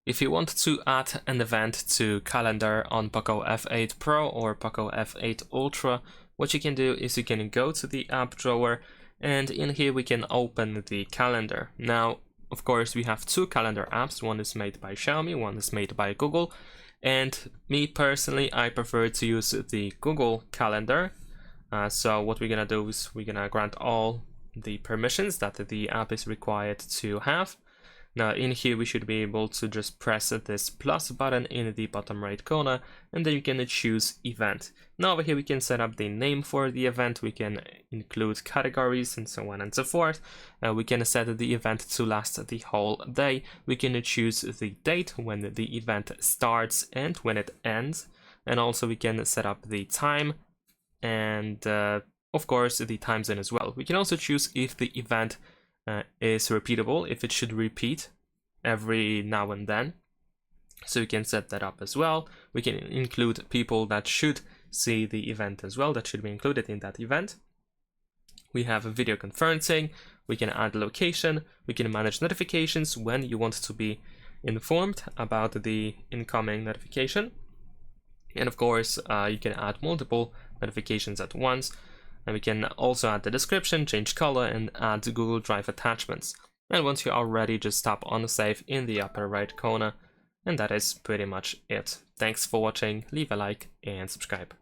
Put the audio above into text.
If you want to add an event to calendar on POCO F8 Pro or POCO F8 Ultra, what you can do is you can go to the app drawer, and in here we can open the calendar. Now, of course, we have two calendar apps. One is made by Xiaomi, one is made by Google. And me personally, I prefer to use the Google Calendar. So what we're gonna do is we're gonna grant all the permissions that the app is required to have. Now in here we should be able to just press this plus button in the bottom right corner, and then you can choose event. Now over here we can set up the name for the event, we can include categories and so on and so forth. We can set the event to last the whole day. We can choose the date when the event starts and when it ends, and also we can set up the time and of course the time zone as well. We can also choose if the event is repeatable, if it should repeat every now and then, so you can set that up as well. We can include people that should see the event as well, that should be included in that event. We have a video conferencing, we can add location, we can manage notifications when you want to be informed about the incoming notification, and of course you can add multiple notifications at once. And we can also add the description, change color, and add Google Drive attachments. And once you are ready, just tap on save in the upper right corner. And that is pretty much it. Thanks for watching, leave a like and subscribe.